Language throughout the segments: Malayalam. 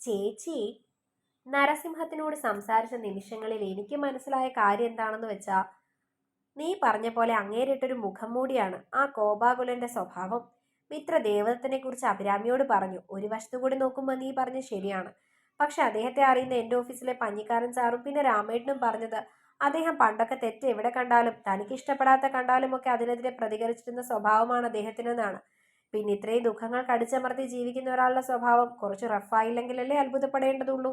ചേച്ചി നരസിംഹത്തിനോട് സംസാരിച്ച നിമിഷങ്ങളിൽ എനിക്ക് മനസ്സിലായ കാര്യം എന്താണെന്ന് വെച്ചാ, നീ പറഞ്ഞ പോലെ അങ്ങേരിട്ടൊരു മുഖം മൂടിയാണ് ആ കോപാകുലന്റെ സ്വഭാവം. മിത്ര ദേവദത്തിനെ കുറിച്ച് അഭിരാമിയോട് പറഞ്ഞു. ഒരു വശത്തു കൂടി നോക്കുമ്പോൾ നീ പറഞ്ഞ ശരിയാണ്. പക്ഷെ അദ്ദേഹത്തെ അറിയുന്ന എന്റെ ഓഫീസിലെ പഞ്ഞിക്കാരൻ സാറും പിന്നെ രാമേട്ടനും പറഞ്ഞത് അദ്ദേഹം പണ്ടൊക്കെ തെറ്റ് എവിടെ കണ്ടാലും തനിക്ക് ഇഷ്ടപ്പെടാത്ത കണ്ടാലും ഒക്കെ അതിനെതിരെ പ്രതികരിച്ചിരുന്ന സ്വഭാവമാണ് അദ്ദേഹത്തിനെന്നാണ്. പിന്നെ ഇത്രയും ദുഃഖങ്ങൾ കടിച്ചമർത്തി ജീവിക്കുന്ന ഒരാളുടെ സ്വഭാവം കുറച്ച് റഫായില്ലെങ്കിലല്ലേ അത്ഭുതപ്പെടേണ്ടതുള്ളൂ.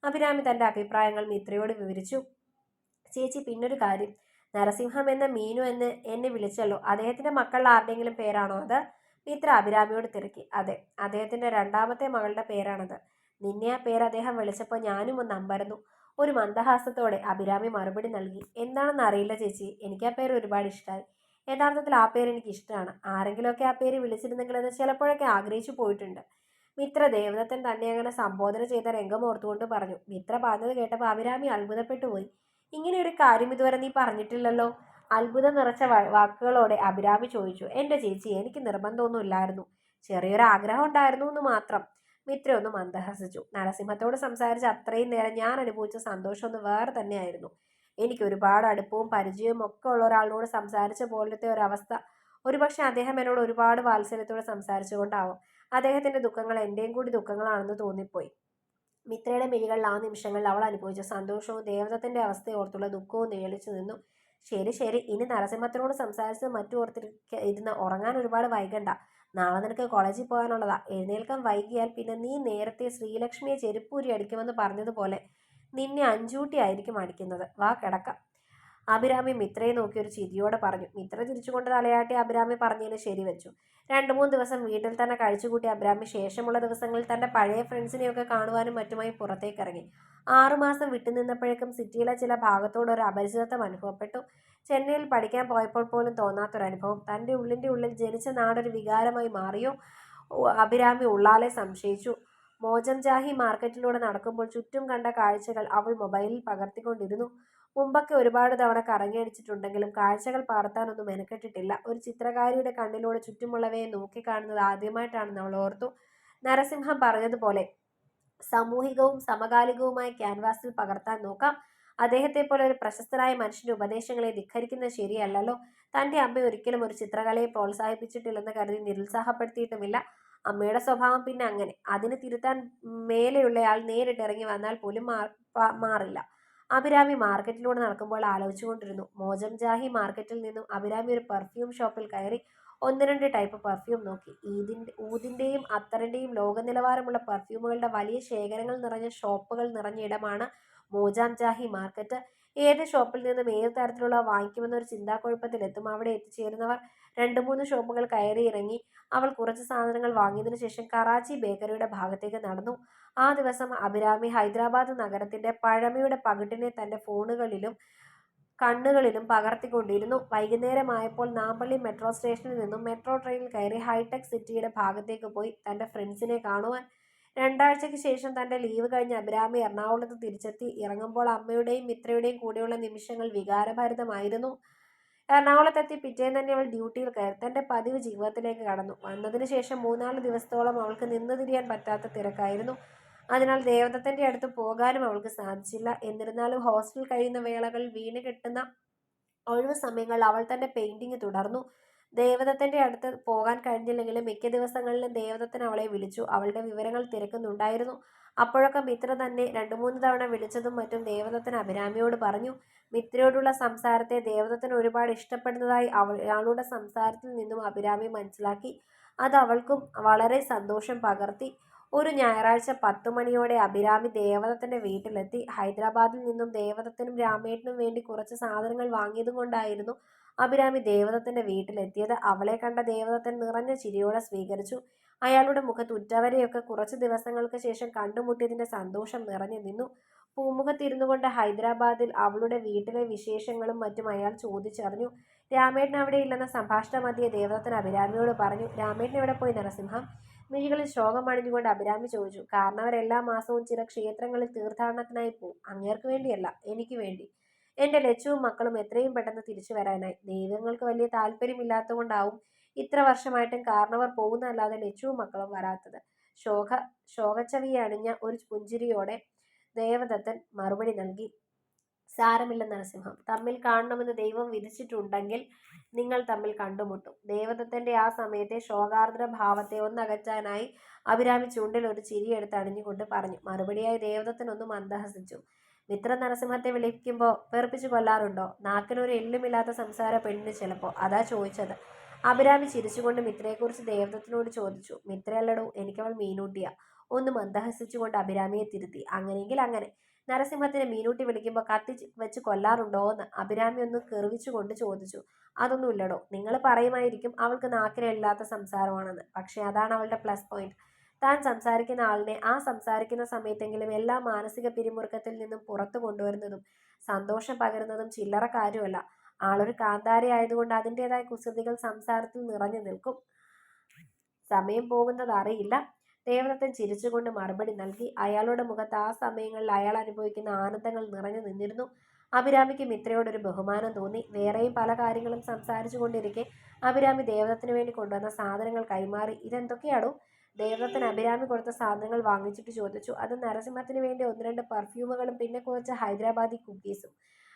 അഭിരാമി തന്റെ അഭിപ്രായങ്ങൾ മിത്രയോട് വിവരിച്ചു. ചേച്ചി, പിന്നൊരു കാര്യം, നരസിംഹം എന്ന മീനു എന്ന് എന്നെ വിളിച്ചല്ലോ, അദ്ദേഹത്തിന്റെ മക്കളുടെ ആരുടെയെങ്കിലും പേരാണോ അത്? മിത്ര അഭിരാമിയോട് തിരക്കി. അതെ, അദ്ദേഹത്തിന്റെ രണ്ടാമത്തെ മകളുടെ പേരാണത്. നിന്നെ ആ പേര് അദ്ദേഹം വിളിച്ചപ്പോൾ ഞാനും ഒന്ന് അമ്പരന്നു. ഒരു മന്ദഹാസത്തോടെ അഭിരാമി മറുപടി നൽകി. എന്താണെന്ന് അറിയില്ല ചേച്ചി, എനിക്ക് ആ പേര് ഒരുപാട് ഇഷ്ടമായി. യഥാർത്ഥത്തിൽ ആ പേര് എനിക്ക് ഇഷ്ടമാണ്. ആരെങ്കിലുമൊക്കെ ആ പേര് വിളിച്ചിരുന്നെങ്കിലെന്ന് ചിലപ്പോഴൊക്കെ ആഗ്രഹിച്ചു പോയിട്ടുണ്ട്. മിത്ര ദേവദത്തൻ തന്നെ അങ്ങനെ സംബോധന ചെയ്ത രംഗം ഓർത്തുകൊണ്ട് പറഞ്ഞു. മിത്ര പറഞ്ഞത് കേട്ടപ്പോൾ അഭിരാമി അത്ഭുതപ്പെട്ടു പോയി. ഇങ്ങനെ ഒരു കാര്യം ഇതുവരെ നീ പറഞ്ഞിട്ടില്ലല്ലോ. അത്ഭുതം നിറച്ച വാക്കുകളോടെ അഭിരാമി ചോദിച്ചു. എന്റെ ചേച്ചി, എനിക്ക് നിർബന്ധമൊന്നും ഇല്ലായിരുന്നു, ചെറിയൊരു ആഗ്രഹം ഉണ്ടായിരുന്നു എന്ന് മാത്രം. മിത്ര ഒന്ന് മന്ദഹസിച്ചു. നരസിംഹത്തോട് സംസാരിച്ച അത്രയും നേരം ഞാൻ അനുഭവിച്ച സന്തോഷം ഒന്ന് വേറെ തന്നെയായിരുന്നു. എനിക്ക് ഒരുപാട് അടുപ്പവും പരിചയവും ഒക്കെ ഉള്ള ഒരാളോട് സംസാരിച്ച പോലത്തെ ഒരവസ്ഥ. ഒരുപക്ഷെ അദ്ദേഹം എന്നോട് ഒരുപാട് വാത്സല്യത്തോടെ സംസാരിച്ചുകൊണ്ടാവും അദ്ദേഹത്തിന്റെ ദുഃഖങ്ങൾ എന്റെയും കൂടി ദുഃഖങ്ങളാണെന്ന് തോന്നിപ്പോയി. മിത്രയുടെ മിഴികളിൽ ആ നിമിഷങ്ങളിൽ അവൾ അനുഭവിച്ച സന്തോഷവും ദേവദത്തിന്റെ അവസ്ഥയെ ഓർത്തുള്ള ദുഃഖവും നിഴലിച്ചു നിന്നു. ശരി ശരി, ഇനി നരസിംഹത്തിനോട് സംസാരിച്ചത് മറ്റു ഇരുന്ന് ഉറങ്ങാൻ ഒരുപാട് വൈകണ്ട. നാളെ നിനക്ക് കോളേജിൽ പോകാനുള്ളതാ. എഴുന്നേൽക്കാൻ വൈകിയാൽ പിന്നെ നീ നേരത്തെ ശ്രീലക്ഷ്മിയെ ചെരുപ്പൂരി അടിക്കുമെന്ന് പറഞ്ഞതുപോലെ നിന്നെ അഞ്ചൂട്ടി ആയിരിക്കും അടിക്കുന്നത്. വാ, കിടക്കാം. അഭിരാമി മിത്രയെ നോക്കി ഒരു ചിരിയോടെ പറഞ്ഞു. മിത്ര ചിരിച്ചുകൊണ്ട് തലയാട്ടി അഭിരാമി പറഞ്ഞതിന് ശരിവെച്ചു. 2-3 ദിവസം വീട്ടിൽ തന്നെ കഴിച്ചുകൂട്ടി അഭിരാമി ശേഷമുള്ള ദിവസങ്ങളിൽ തന്റെ പഴയ ഫ്രണ്ട്സിനെയൊക്കെ കാണുവാനും മറ്റുമായി പുറത്തേക്കിറങ്ങി. 6 മാസം വിട്ടുനിന്നപ്പോഴേക്കും സിറ്റിയിലെ ചില ഭാഗത്തോട് ഒരു അപരിചിതത്വം അനുഭവപ്പെട്ടു. ചെന്നൈയിൽ പഠിക്കാൻ പോയപ്പോൾ പോലും തോന്നാത്തൊരനുഭവം. തന്റെ ഉള്ളിന്റെ ഉള്ളിൽ ജനിച്ച നാടൊരു വികാരമായി മാറിയോ? അഭിരാമി ഉള്ളാലെ സംശയിച്ചു. മോജംജാഹി മാർക്കറ്റിലൂടെ നടക്കുമ്പോൾ ചുറ്റും കണ്ട കാഴ്ചകൾ അവൾ മൊബൈലിൽ പകർത്തിക്കൊണ്ടിരുന്നു. മുമ്പൊക്കെ ഒരുപാട് തവണ കറങ്ങിയടിച്ചിട്ടുണ്ടെങ്കിലും കാഴ്ചകൾ പകർത്താനൊന്നും മെനക്കെട്ടിട്ടില്ല. ഒരു ചിത്രകാരിയുടെ കണ്ണിലൂടെ ചുറ്റുമുള്ളവയെ നോക്കിക്കാണുന്നത് ആദ്യമായിട്ടാണെന്ന് അവൾ ഓർത്തു. നരസിംഹം പറഞ്ഞതുപോലെ സാമൂഹികവും സമകാലികവുമായ ക്യാൻവാസിൽ പകർത്താൻ നോക്കാം. അദ്ദേഹത്തെ പോലെ ഒരു പ്രശസ്തനായ മനുഷ്യന്റെ ഉപദേശങ്ങളെ ധിഖരിക്കുന്നത് ശരിയല്ലല്ലോ. തന്റെ അമ്മ ഒരിക്കലും ഒരു ചിത്രകലയെ പ്രോത്സാഹിപ്പിച്ചിട്ടില്ലെന്ന് കരുതി നിരുത്സാഹപ്പെടുത്തിയിട്ടുമില്ല. അമ്മയുടെ സ്വഭാവം പിന്നെ അങ്ങനെ. അതിന് തിരുത്താൻ മേലെയുള്ളയാൾ നേരിട്ടിറങ്ങി വന്നാൽ പോലും മാറില്ല. അഭിരാമി മാർക്കറ്റിലൂടെ നടക്കുമ്പോൾ ആലോചിച്ചുകൊണ്ടിരുന്നു. മോജംജാഹി മാർക്കറ്റിൽ നിന്നും അഭിരാമി ഒരു പെർഫ്യൂം ഷോപ്പിൽ കയറി 1-2 ടൈപ്പ് പെർഫ്യൂം നോക്കി. ഊതിന്റെയും അത്തറിന്റെയും ലോക നിലവാരമുള്ള പെർഫ്യൂമുകളുടെ വലിയ ശേഖരങ്ങൾ നിറഞ്ഞ ഷോപ്പുകൾ നിറഞ്ഞ ഇടമാണ് മോജാംജാഹി മാർക്കറ്റ്. ഏത് ഷോപ്പിൽ നിന്നും ഏത് തരത്തിലുള്ള വാങ്ങിക്കുമെന്നൊരു ചിന്താക്കുഴപ്പത്തിലെത്തും അവിടെ എത്തിച്ചേരുന്നവർ. 2-3 ഷോപ്പുകൾ കയറി ഇറങ്ങി അവൾ കുറച്ച് സാധനങ്ങൾ വാങ്ങിയതിനു ശേഷം കറാച്ചി ബേക്കറിയുടെ ഭാഗത്തേക്ക് നടന്നു. ആ ദിവസം അഭിരാമി ഹൈദരാബാദ് നഗരത്തിന്റെ പഴമയുടെ പകിട്ടിനെ തന്റെ ഫോണുകളിലും കണ്ണുകളിലും പകർത്തിക്കൊണ്ടിരുന്നു. വൈകുന്നേരമായപ്പോൾ നാമ്പള്ളി മെട്രോ സ്റ്റേഷനിൽ നിന്നും മെട്രോ ട്രെയിനിൽ കയറി ഹൈടെക് സിറ്റിയുടെ ഭാഗത്തേക്ക് പോയി തന്റെ ഫ്രണ്ട്സിനെ കാണുവാൻ. 2 ആഴ്ചയ്ക്ക് ശേഷം തന്റെ ലീവ് കഴിഞ്ഞ് അഭിരാമി എറണാകുളത്ത് തിരിച്ചെത്തി. ഇറങ്ങുമ്പോൾ അമ്മയുടെയും മിത്രയുടെയും കൂടെയുള്ള നിമിഷങ്ങൾ വികാരഭരിതമായിരുന്നു. എറണാകുളത്തെത്തി പിറ്റേന്ന് തന്നെ അവൾ ഡ്യൂട്ടിയിൽ കയറി തന്റെ പതിവ് ജീവിതത്തിലേക്ക് കടന്നു. വന്നതിന് ശേഷം 3-4 ദിവസത്തോളം അവൾക്ക് നിന്ന് തിരിയാൻ പറ്റാത്ത തിരക്കായിരുന്നു. അതിനാൽ ദേവദത്തന്റെ അടുത്ത് പോകാനും അവൾക്ക് സാധിച്ചില്ല. എന്നിരുന്നാലും ഹോസ്റ്റലിൽ കഴിയുന്ന വേളകളിൽ വീണ് കിട്ടുന്ന ഒഴിവ് സമയങ്ങളിൽ അവൾ തന്റെ പെയിന്റിംഗ് തുടർന്നു. ദേവദത്തന്റെ അടുത്ത് പോകാൻ കഴിഞ്ഞില്ലെങ്കിലും മിക്ക ദിവസങ്ങളിലും ദേവദത്തൻ അവളെ വിളിച്ചു. അവളുടെ വിവരങ്ങൾ തിരക്കുന്നുണ്ടായിരുന്നു. അപ്പോഴൊക്കെ മിത്ര തന്നെ 2-3 തവണ വിളിച്ചതും മറ്റും ദേവദത്തൻ അഭിരാമിയോട് പറഞ്ഞു. മിത്രയോടുള്ള സംസാരത്തെ ദേവദത്തൻ ഒരുപാട് ഇഷ്ടപ്പെടുന്നതായി അയാളുടെ സംസാരത്തിൽ നിന്നും അഭിരാമി മനസ്സിലാക്കി. അത് അവൾക്കും വളരെ സന്തോഷം പകർത്തി. ഒരു ഞായറാഴ്ച 10 മണിയോടെ അഭിരാമി ദേവദത്തന്റെ വീട്ടിലെത്തി. ഹൈദരാബാദിൽ നിന്നും ദേവദത്തനും രാമേട്ടനും വേണ്ടി കുറച്ച് സാധനങ്ങൾ വാങ്ങിയതും കൊണ്ടായിരുന്നു അഭിരാമി ദേവദത്തന്റെ വീട്ടിലെത്തിയത്. അവളെ കണ്ട ദേവദത്തൻ നിറഞ്ഞ ചിരിയോടെ സ്വീകരിച്ചു. അയാളുടെ മുഖത്ത് ഉറ്റവരെയൊക്കെ കുറച്ച് ദിവസങ്ങൾക്ക് ശേഷം കണ്ടുമുട്ടിയതിന്റെ സന്തോഷം നിറഞ്ഞു നിന്നു. പൂമുഖത്തിരുന്നു കൊണ്ട് ഹൈദരാബാദിൽ അവളുടെ വീട്ടിലെ വിശേഷങ്ങളും മറ്റും അയാൾ ചോദിച്ചറിഞ്ഞു. രാമേട്ടൻ അവിടെ ഇല്ലെന്ന സംഭാഷണ മധ്യേ ദേവദത്തൻ അഭിരാമിയോട് പറഞ്ഞു. രാമേട്ടൻ എവിടെ പോയി നരസിംഹം? മിഴികളിൽ ശോകം അണിഞ്ഞുകൊണ്ട് അഭിരാമി ചോദിച്ചു. കാരണവരെല്ലാ മാസവും ചില ക്ഷേത്രങ്ങളിൽ തീർത്ഥാടനത്തിനായി പോവും. അങ്ങേർക്ക് വേണ്ടിയല്ല, എനിക്ക് വേണ്ടി. എന്റെ ലച്ചുവും മക്കളും എത്രയും പെട്ടെന്ന് തിരിച്ചു വരാനായി. ദൈവങ്ങൾക്ക് വലിയ താല്പര്യമില്ലാത്തതുകൊണ്ടാവും ഇത്ര വർഷമായിട്ടും കാരണവർ പോകുന്നതല്ലാതെ ലച്ചുവും മക്കളും വരാത്തത്. ശോക ശോകച്ചവിയെ അണിഞ്ഞ ഒരു പുഞ്ചിരിയോടെ ദേവദത്തൻ മറുപടി നൽകി. സാരമില്ല നരസിംഹം, തമ്മിൽ കാണണമെന്ന് ദൈവം വിധിച്ചിട്ടുണ്ടെങ്കിൽ നിങ്ങൾ തമ്മിൽ കണ്ടുമുട്ടും. ദേവദത്തന്റെ ആ സമയത്തെ ശോകാർദ്ര ഭാവത്തെ ഒന്നകറ്റാനായി അഭിരാമി ചുണ്ടിൽ ഒരു ചിരിയെടുത്ത് അണിഞ്ഞുകൊണ്ട് പറഞ്ഞു. മറുപടിയായി ദേവദത്തൻ ഒന്ന് മന്ദഹസിച്ചു. മിത്ര നരസിംഹത്തെ വിളിക്കുമ്പോൾ വെറുപ്പിച്ചു കൊല്ലാറുണ്ടോ? നാക്കിനൊരു എല്ലുമില്ലാത്ത സംസാര പെണ്ണിന് ചിലപ്പോ, അതാ ചോദിച്ചത്. അഭിരാമി ചിരിച്ചുകൊണ്ട് മിത്രയെക്കുറിച്ച് ദേവദത്തിനോട് ചോദിച്ചു. മിത്രയല്ലടോ, എനിക്കവൾ മീനൂട്ടിയാ. ഒന്ന് മന്ദഹസിച്ചുകൊണ്ട് അഭിരാമിയെ തിരുത്തി. അങ്ങനെയെങ്കിൽ അങ്ങനെ. നരസിംഹത്തിനെ മീനൂട്ടി വിളിക്കുമ്പോൾ കത്തി വെച്ച് കൊല്ലാറുണ്ടോ എന്ന് അഭിരാമി ഒന്ന് കെറിവിച്ചുകൊണ്ട് ചോദിച്ചു. അതൊന്നുമില്ലടോ. നിങ്ങൾ പറയുമായിരിക്കും അവൾക്ക് നാക്കിനില്ലാത്ത സംസാരമാണെന്ന്. പക്ഷെ അതാണ് അവളുടെ പ്ലസ് പോയിന്റ്. താൻ സംസാരിക്കുന്ന ആളിനെ ആ സംസാരിക്കുന്ന സമയത്തെങ്കിലും എല്ലാ മാനസിക പിരിമുറുക്കത്തിൽ നിന്നും പുറത്തു കൊണ്ടുവരുന്നതും സന്തോഷം പകരുന്നതും ചില്ലറ കാര്യമല്ല. ആളൊരു കാന്താരി ആയതുകൊണ്ട് അതിൻ്റെതായ കുസൃതികൾ സംസാരത്തിൽ നിറഞ്ഞു നിൽക്കും. സമയം പോകുന്നത് അറിയില്ല. ദേവദത്തൻ ചിരിച്ചുകൊണ്ട് മറുപടി നൽകി. അയാളുടെ മുഖത്ത് ആ സമയങ്ങളിൽ അയാൾ അനുഭവിക്കുന്ന ആനന്ദങ്ങൾ നിറഞ്ഞു നിന്നിരുന്നു. അഭിരാമിക്ക് മിത്രയോടൊരു ബഹുമാനം തോന്നി. വേറെയും പല കാര്യങ്ങളും സംസാരിച്ചു കൊണ്ടിരിക്കെ അഭിരാമി ദേവദത്തിന് വേണ്ടി കൊണ്ടുവന്ന സാധനങ്ങൾ കൈമാറി. ഇതെന്തൊക്കെയാണോ? ദേവദത്തൻ അഭിരാമി കൊടുത്ത സാധനങ്ങൾ വാങ്ങിച്ചിട്ട് ചോദിച്ചു. അത് നരസിംഹത്തിന് വേണ്ടി 1-2 പെർഫ്യൂമുകളും പിന്നെ കുറച്ച് ഹൈദരാബാദി കുക്കീസും.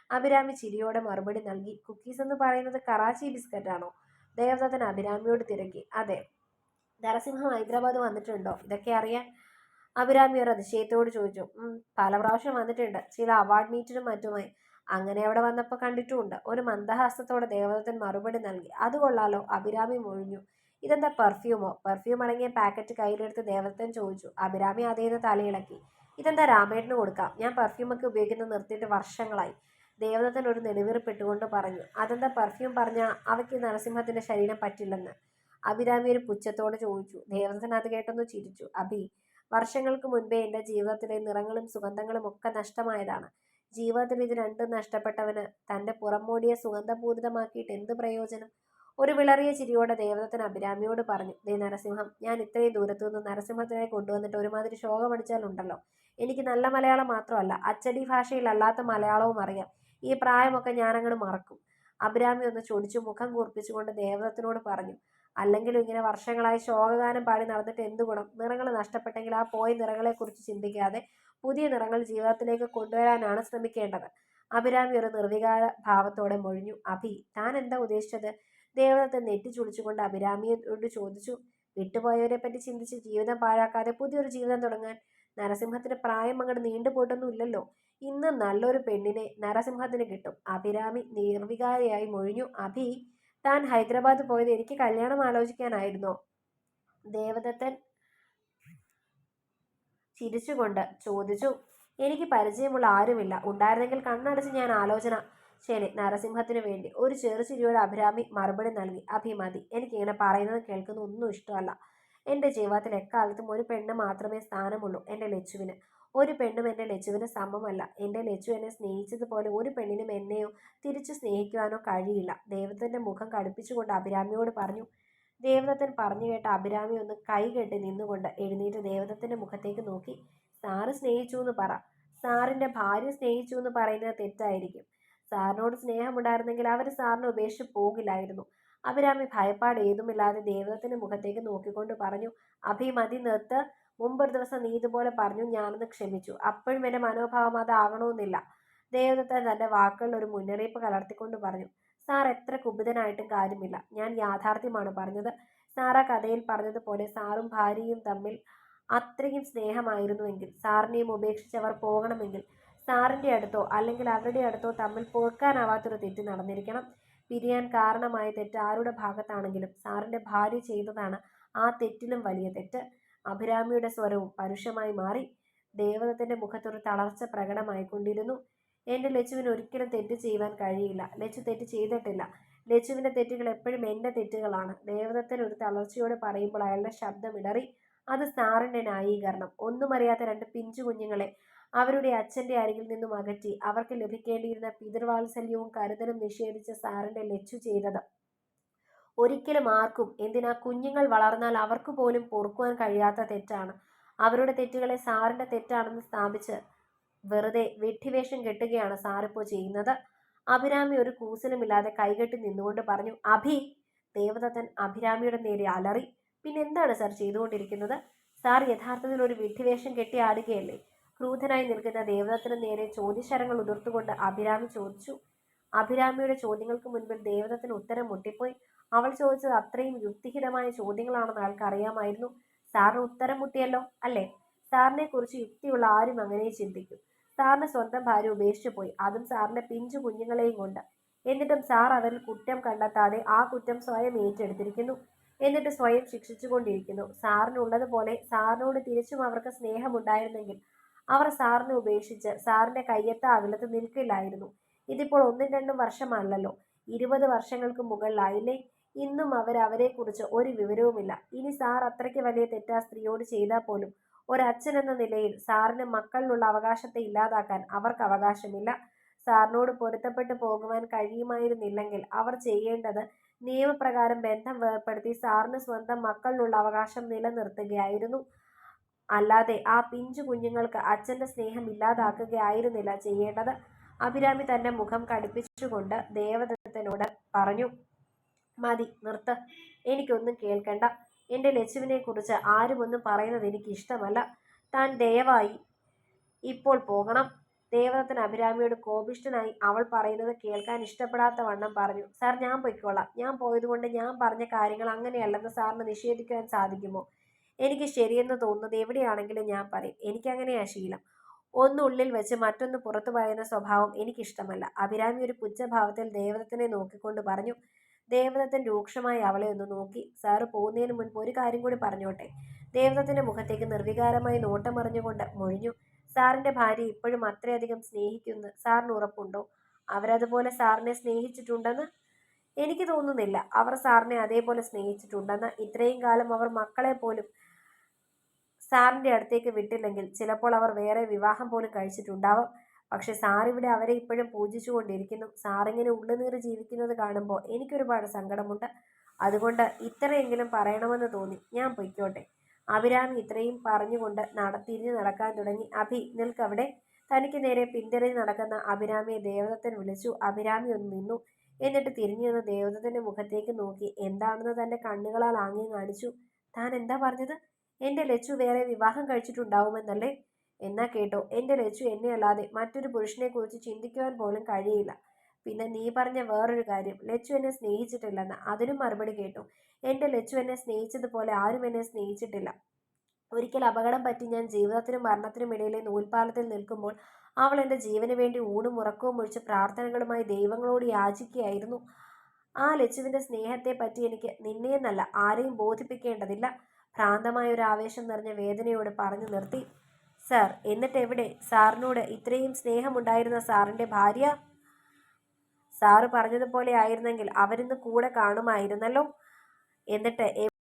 അഭിരാമി ചിരിയോടെ മറുപടി നൽകി. കുക്കീസ് എന്ന് പറയുന്നത് കറാച്ചി ബിസ്ക്കറ്റാണോ? ദേവദത്തൻ അഭിരാമിയോട് തിരക്കി. അതെ. നരസിംഹം ഹൈദരാബാദ് വന്നിട്ടുണ്ടോ ഇതൊക്കെ അറിയാൻ? അഭിരാമി ഒരു അതിശയത്തോട് ചോദിച്ചു. പല പ്രാവശ്യം വന്നിട്ടുണ്ട്, ചില അവാർഡ് മീറ്റിനും മറ്റുമായി. അങ്ങനെ അവിടെ വന്നപ്പോൾ കണ്ടിട്ടുമുണ്ട്. ഒരു മന്ദഹാസത്തോടെ ദേവദത്തൻ മറുപടി നൽകി. അത് കൊള്ളാലോ, അഭിരാമി മൊഴിഞ്ഞു. ഇതെന്താ, പെർഫ്യൂമോ? പെർഫ്യൂം അടങ്ങിയ പാക്കറ്റ് കയ്യിലെടുത്ത് ദേവദത്തൻ ചോദിച്ചു. അഭിരാമി അതേന്ന് തലയിളക്കി. ഇതെന്താ, രാമേട്ടന് കൊടുക്കാം. ഞാൻ പെർഫ്യൂമൊക്കെ ഉപയോഗിക്കുന്നത് നിർത്തിയിട്ട് വർഷങ്ങളായി. ദേവദത്തൻ ഒരു നെടുവീർപ്പിട്ടുകൊണ്ട് പറഞ്ഞു. അതെന്താ പെർഫ്യൂം പറഞ്ഞാൽ അവയ്ക്ക് നരസിംഹത്തിന്റെ ശരീരം പറ്റില്ലെന്ന് അഭിരാമി ഒരു പുച്ഛത്തോട് ചോദിച്ചു. ദേവദത്തൻ അത് കേട്ടൊന്ന് ചിരിച്ചു. അഭി, വർഷങ്ങൾക്ക് മുൻപേ എൻ്റെ ജീവിതത്തിലെ നിറങ്ങളും സുഗന്ധങ്ങളും ഒക്കെ നഷ്ടമായതാണ്. ജീവിതത്തിൽ ഇത് രണ്ടും നഷ്ടപ്പെട്ടവന് തൻ്റെ പുറംമോടിയെ സുഗന്ധപൂരിതമാക്കിയിട്ട് എന്ത് പ്രയോജനം? ഒരു വിളറിയ ചിരിയോടെ ദേവദത്തൻ അഭിരാമിയോട് പറഞ്ഞു. ദേ നരസിംഹം, ഞാൻ ഇത്രയും ദൂരത്തുനിന്ന് നരസിംഹത്തിനെ കൊണ്ടുവന്നിട്ട് ഒരുമാതിരി ശോകമടിച്ചാലുണ്ടല്ലോ. എനിക്ക് നല്ല മലയാളം മാത്രമല്ല, അച്ചടി ഭാഷയിൽ അല്ലാത്ത മലയാളവും അറിയാം. ഈ പ്രായമൊക്കെ ഞാനങ്ങോട്ട് മറക്കും. അഭിരാമി ഒന്ന് ചൊടിച്ചു മുഖം കൂർപ്പിച്ചുകൊണ്ട് ദേവദത്തിനോട് പറഞ്ഞു. അല്ലെങ്കിലും ഇങ്ങനെ വർഷങ്ങളായി ശോകഗാനം പാടി നടന്നിട്ട് എന്തു ഗുണം? നിറങ്ങൾ നഷ്ടപ്പെട്ടെങ്കിൽ ആ പോയ നിറങ്ങളെക്കുറിച്ച് ചിന്തിക്കാതെ പുതിയ നിറങ്ങൾ ജീവിതത്തിലേക്ക് കൊണ്ടുവരാനാണ് ശ്രമിക്കേണ്ടത്. അഭിരാമി ഒരു നിർവികാര ഭാവത്തോടെ മൊഴിഞ്ഞു. അഭി, താൻ എന്താ ഉദ്ദേശിച്ചത്? ദേവദത്തൻ നെറ്റി ചുളിച്ചുകൊണ്ട് അഭിരാമിയോട് ചോദിച്ചു. വിട്ടുപോയവരെ പറ്റി ചിന്തിച്ച് ജീവിതം പാഴാക്കാതെ പുതിയൊരു ജീവിതം തുടങ്ങാൻ. നരസിംഹത്തിന് പ്രായം അങ്ങോട്ട് നീണ്ടുപോയിട്ടൊന്നും ഇല്ലല്ലോ. ഇന്ന് നല്ലൊരു പെണ്ണിനെ നരസിംഹത്തിന് കിട്ടും. അഭിരാമി നിർവികാരയായി മൊഴിഞ്ഞു. അഭി, താൻ ഹൈദരാബാദ് പോയത് എനിക്ക് കല്യാണം ആലോചിക്കാനായിരുന്നോ? ദേവദത്തൻ ചിരിച്ചുകൊണ്ട് ചോദിച്ചു. എനിക്ക് പരിചയമുള്ള ആരുമില്ല. ഉണ്ടായിരുന്നെങ്കിൽ കണ്ണടച്ച് ഞാൻ ആലോചന. ശരി, നരസിംഹത്തിനു വേണ്ടി. ഒരു ചെറുചിരിയോടെ അഭിരാമി മറുപടി നൽകി. അഭിമതി, എനിക്കിങ്ങനെ പറയുന്നത് കേൾക്കുന്ന ഒന്നും ഇഷ്ടമല്ല. എൻ്റെ ജീവിതത്തിൽ എക്കാലത്തും ഒരു പെണ്ണ് മാത്രമേ സ്ഥാനമുള്ളൂ, എൻ്റെ ലച്ചുവിന്. ഒരു പെണ്ണും എൻ്റെ ലച്ചുവിന് സമമല്ല. എൻ്റെ ലച്ചു എന്നെ സ്നേഹിച്ചതുപോലെ ഒരു പെണ്ണിനും എന്നെയോ തിരിച്ചു സ്നേഹിക്കുവാനോ കഴിയില്ല. ദേവദത്തൻ്റെ മുഖം കടുപ്പിച്ചുകൊണ്ട് അഭിരാമിയോട് പറഞ്ഞു. ദേവദത്തൻ പറഞ്ഞു കേട്ട അഭിരാമി ഒന്ന് കൈകെട്ടി നിന്നുകൊണ്ട് എഴുന്നേറ്റ് ദേവദത്തൻ്റെ മുഖത്തേക്ക് നോക്കി. സാറ് സ്നേഹിച്ചു എന്ന് പറ. സാറിൻ്റെ ഭാര്യ സ്നേഹിച്ചു എന്ന് പറയുന്നത് തെറ്റായിരിക്കും. സാറിനോട് സ്നേഹമുണ്ടായിരുന്നെങ്കിൽ അവർ സാറിനെ ഉപേക്ഷിച്ച് പോകില്ലായിരുന്നു. അഭിരാമി ഭയപ്പാട് ഏതുമില്ലാതെ ദേവദത്തൻ്റെ മുഖത്തേക്ക് നോക്കിക്കൊണ്ട് പറഞ്ഞു. അഭിമതി, നിർത്ത്. മുമ്പൊരു ദിവസം നീ ഇതുപോലെ പറഞ്ഞു, ഞാനൊന്ന് ക്ഷമിച്ചു. അപ്പോഴും എൻ്റെ മനോഭാവം അതാകണമെന്നില്ല. ദേവദത്തൻ തൻ്റെ വാക്കുകളിൽ ഒരു മുന്നറിയിപ്പ് കലർത്തിക്കൊണ്ട് പറഞ്ഞു. സാർ എത്ര കുപിതനായിട്ടും കാര്യമില്ല. ഞാൻ യാഥാർത്ഥ്യമാണ് പറഞ്ഞത്. സാർ ആ കഥയിൽ പറഞ്ഞതുപോലെ സാറും ഭാര്യയും തമ്മിൽ അത്രയും സ്നേഹമായിരുന്നുവെങ്കിൽ, സാറിനെയും ഉപേക്ഷിച്ചവർ പോകണമെങ്കിൽ, സാറിൻ്റെ അടുത്തോ അല്ലെങ്കിൽ അവരുടെ അടുത്തോ തമ്മിൽ പൊറുക്കാനാവാത്തൊരു തെറ്റ് നടന്നിരിക്കണം. പിരിയാൻ കാരണമായ തെറ്റ് ആരുടെ ഭാഗത്താണെങ്കിലും സാറിൻ്റെ ഭാര്യ ചെയ്തതാണ് ആ തെറ്റിലും വലിയ തെറ്റ്. അഭിരാമിയുടെ സ്വരവും പരുഷമായി മാറി. ദേവദത്തൻ്റെ മുഖത്തൊരു തളർച്ച പ്രകടമായിക്കൊണ്ടിരുന്നു. എൻ്റെ ലച്ചുവിന് ഒരിക്കലും തെറ്റ് ചെയ്യുവാൻ കഴിയില്ല. ലച്ചു തെറ്റ് ചെയ്തിട്ടില്ല. ലച്ചുവിൻ്റെ തെറ്റുകൾ എപ്പോഴും എൻ്റെ തെറ്റുകളാണ്. ദേവദത്തൻ ഒരു തളർച്ചയോടെ പറയുമ്പോൾ അയാളുടെ ശബ്ദം ഇടറി. അത് സാറിൻ്റെ ന്യായീകരണം. ഒന്നും അറിയാത്ത 2 പിഞ്ചു കുഞ്ഞുങ്ങളെ അവരുടെ അച്ഛൻ്റെ അരികിൽ നിന്നും അകറ്റി അവർക്ക് ലഭിക്കേണ്ടിയിരുന്ന പിതൃവാത്സല്യവും കരുതലും നിഷേധിച്ച സാറിൻ്റെ ലച്ചു ചെയ്തത് ഒരിക്കലും ആർക്കും, എന്തിനാ കുഞ്ഞുങ്ങൾ വളർന്നാൽ അവർക്ക് പോലും പൊറുക്കുവാൻ കഴിയാത്ത തെറ്റാണ്. അവരുടെ തെറ്റുകളെ സാറിൻ്റെ തെറ്റാണെന്ന് സ്ഥാപിച്ച് വെറുതെ വിഡ്ഢിവേഷം കെട്ടുകയാണ് സാറിപ്പോൾ ചെയ്യുന്നത്. അഭിരാമി ഒരു കൂസലുമില്ലാതെ കൈകെട്ടി നിന്നുകൊണ്ട് പറഞ്ഞു. അഭി! ദേവദത്തൻ അഭിരാമിയുടെ നേരെ അലറി. പിന്നെന്താണ് സാർ ചെയ്തുകൊണ്ടിരിക്കുന്നത്? സാർ യഥാർത്ഥത്തിൽ ഒരു വിഡ്ഢിവേഷം കെട്ടി ആടുകയല്ലേ? ക്രൂധനായി നിൽക്കുന്ന ദേവദത്തിന് നേരെ ചോദ്യശരങ്ങൾ ഉതിർത്തുകൊണ്ട് അഭിരാമി ചോദിച്ചു. അഭിരാമിയുടെ ചോദ്യങ്ങൾക്ക് മുൻപിൽ ദേവദത്തിന് ഉത്തരം മുട്ടിപ്പോയി. അവൾ ചോദിച്ചത് അത്രയും യുക്തിഹിതമായ ചോദ്യങ്ങളാണെന്ന് അയാൾക്ക് അറിയാമായിരുന്നു. സാറിന് ഉത്തരം മുട്ടിയല്ലോ അല്ലേ? സാറിനെ കുറിച്ച് യുക്തിയുള്ള ആരും അങ്ങനെ ചിന്തിക്കും. സാറിന് സ്വന്തം ഭാര്യ ഉപേക്ഷിച്ചു പോയി, അതും സാറിന്റെ പിഞ്ചു കുഞ്ഞുങ്ങളെയും കൊണ്ട്. എന്നിട്ടും സാർ അവരിൽ കുറ്റം കണ്ടെത്താതെ ആ കുറ്റം സ്വയം ഏറ്റെടുത്തിരിക്കുന്നു. എന്നിട്ട് സ്വയം ശിക്ഷിച്ചുകൊണ്ടിരിക്കുന്നു. സാറിനുള്ളതുപോലെ സാറിനോട് തിരിച്ചും അവർക്ക് സ്നേഹമുണ്ടായിരുന്നെങ്കിൽ അവർ സാറിനെ ഉപേക്ഷിച്ച് സാറിന്റെ കയ്യെത്ത അകലത്ത് നിൽക്കില്ലായിരുന്നു. ഇതിപ്പോൾ 1-2 വർഷമല്ലല്ലോ, 20 വർഷങ്ങൾക്ക് മുകളിലായില്ലേ? ഇന്നും അവരെക്കുറിച്ച് ഒരു വിവരവുമില്ല. ഇനി സാർ അത്രയ്ക്ക് വലിയ തെറ്റാ സ്ത്രീയോട് ചെയ്താൽ പോലും ഒരച്ഛൻ എന്ന നിലയിൽ സാറിന് മക്കളിലുള്ള അവകാശത്തെ ഇല്ലാതാക്കാൻ അവർക്ക് അവകാശമില്ല. സാറിനോട് പൊരുത്തപ്പെട്ടു പോകുവാൻ കഴിയുമായിരുന്നില്ലെങ്കിൽ അവർ ചെയ്യേണ്ടത് നിയമപ്രകാരം ബന്ധം വേർപ്പെടുത്തി സാറിന് സ്വന്തം മക്കളിലുള്ള അവകാശം നിലനിർത്തുകയായിരുന്നു. അല്ലാതെ ആ പിഞ്ചു കുഞ്ഞുങ്ങൾക്ക് അച്ഛന്റെ സ്നേഹം ഇല്ലാതാക്കുകയായിരുന്നില്ല ചെയ്യേണ്ടത്. അഭിരാമി തന്റെ മുഖം കടുപ്പിച്ചുകൊണ്ട് ദേവദത്തനോട് പറഞ്ഞു. മതി, നിർത്ത്. എനിക്കൊന്നും കേൾക്കണ്ട. എൻ്റെ ലച്ചുവിനെ കുറിച്ച് ആരും ഒന്നും പറയുന്നത് എനിക്ക് ഇഷ്ടമല്ല. താൻ ദയവായി ഇപ്പോൾ പോകണം. ദേവദത്തൻ അഭിരാമിയോട് കോപിഷ്ഠനായി അവൾ പറയുന്നത് കേൾക്കാൻ ഇഷ്ടപ്പെടാത്ത വണ്ണം പറഞ്ഞു. സാർ, ഞാൻ പൊയ്ക്കോളാം. ഞാൻ പോയതുകൊണ്ട് ഞാൻ പറഞ്ഞ കാര്യങ്ങൾ അങ്ങനെയല്ലെന്ന് സാറിന് നിഷേധിക്കുവാൻ സാധിക്കുമോ? എനിക്ക് ശരിയെന്ന് തോന്നുന്നത് എവിടെയാണെങ്കിലും ഞാൻ പറയും. എനിക്കങ്ങനെയാ ശീലം. ഒന്നുള്ളിൽ വെച്ച് മറ്റൊന്ന് പുറത്തു പറയുന്ന സ്വഭാവം എനിക്കിഷ്ടമല്ല. അഭിരാമി ഒരു പുച്ഛഭാവത്തിൽ ദേവദത്തനെ നോക്കിക്കൊണ്ട് പറഞ്ഞു. ദേവദത്തൻ രൂക്ഷമായി അവളെ ഒന്ന് നോക്കി. സാറ് പോകുന്നതിന് മുൻപ് ഒരു കാര്യം കൂടി പറഞ്ഞോട്ടെ? ദേവദത്തിന്റെ മുഖത്തേക്ക് നിർവികാരമായി നോട്ടമറിഞ്ഞുകൊണ്ട് മൊഴിഞ്ഞു. സാറിന്റെ ഭാര്യ ഇപ്പോഴും അത്രയധികം സ്നേഹിക്കുന്നു സാറിന് ഉറപ്പുണ്ടോ? അവരതുപോലെ സാറിനെ സ്നേഹിച്ചിട്ടുണ്ടെന്ന്? എനിക്ക് തോന്നുന്നില്ല അവർ സാറിനെ അതേപോലെ സ്നേഹിച്ചിട്ടുണ്ടെന്ന്. ഇത്രയും കാലം അവർ മക്കളെ പോലും സാറിന്റെ അടുത്തേക്ക് വിട്ടില്ലെങ്കിൽ ചിലപ്പോൾ അവർ വേറെ വിവാഹം പോലും കഴിച്ചിട്ടുണ്ടാവാം. പക്ഷെ സാറിവിടെ അവരെ ഇപ്പോഴും പൂജിച്ചുകൊണ്ടിരിക്കുന്നു. സാറിങ്ങനെ ഉള്ളുനീറി ജീവിക്കുന്നത് കാണുമ്പോൾ എനിക്കൊരുപാട് സങ്കടമുണ്ട്. അതുകൊണ്ട് ഇത്രയെങ്കിലും പറയണമെന്ന് തോന്നി. ഞാൻ പൊയ്ക്കോട്ടെ? അഭിരാമി ഇത്രയും പറഞ്ഞുകൊണ്ട് തിരിഞ്ഞു നടക്കാൻ തുടങ്ങി. അഭി, നിൽക്കവിടെ. തനിക്ക് നേരെ പിന്തിരിഞ്ഞ് നടക്കുന്ന അഭിരാമിയെ ദേവദത്തൻ വിളിച്ചു. അഭിരാമി ഒന്ന് നിന്നു. എന്നിട്ട് തിരിഞ്ഞു നിന്ന് ദേവദത്തന്റെ മുഖത്തേക്ക് നോക്കി എന്താണെന്ന് തന്റെ കണ്ണുകളാൽ ആംഗ്യം കാണിച്ചു. താൻ എന്താ പറഞ്ഞത്? എൻ്റെ ലച്ചു വേറെ വിവാഹം കഴിച്ചിട്ടുണ്ടാവുമെന്നല്ലേ? എന്നാ കേട്ടോ, എൻ്റെ ലച്ചു എന്നെ അല്ലാതെ മറ്റൊരു പുരുഷനെ കുറിച്ച് ചിന്തിക്കുവാൻ പോലും കഴിയില്ല. പിന്നെ നീ പറഞ്ഞ വേറൊരു കാര്യം, ലച്ചു എന്നെ സ്നേഹിച്ചിട്ടില്ലെന്ന്, അതിനും മറുപടി കേട്ടു. എൻ്റെ ലച്ചു എന്നെ സ്നേഹിച്ചതുപോലെ ആരും എന്നെ സ്നേഹിച്ചിട്ടില്ല. ഒരിക്കൽ അപകടം പറ്റി ഞാൻ ജീവിതത്തിനും മരണത്തിനും ഇടയിലെ നൂൽപ്പാലത്തിൽ നിൽക്കുമ്പോൾ അവൾ എൻ്റെ ജീവന് വേണ്ടി ഊണും ഉറക്കവും ഒഴിച്ച് പ്രാർത്ഥനകളുമായി ദൈവങ്ങളോട് യാചിക്കുകയായിരുന്നു. ആ ലച്ചുവിൻ്റെ സ്നേഹത്തെ പറ്റി എനിക്ക് നിന്നെയെന്നല്ല ആരെയും ബോധിപ്പിക്കേണ്ടതില്ല. ഭ്രാന്തമായ ഒരു ആവേശം നിറഞ്ഞ വേദനയോട് പറഞ്ഞു നിർത്തി. സാർ, എന്നിട്ട് എവിടെ സാറിനോട് ഇത്രയും സ്നേഹമുണ്ടായിരുന്ന സാറിൻ്റെ ഭാര്യ? സാറ് പറഞ്ഞതുപോലെ ആയിരുന്നെങ്കിൽ അവരിന്ന് കൂടെ കാണുമായിരുന്നല്ലോ. എന്നിട്ട്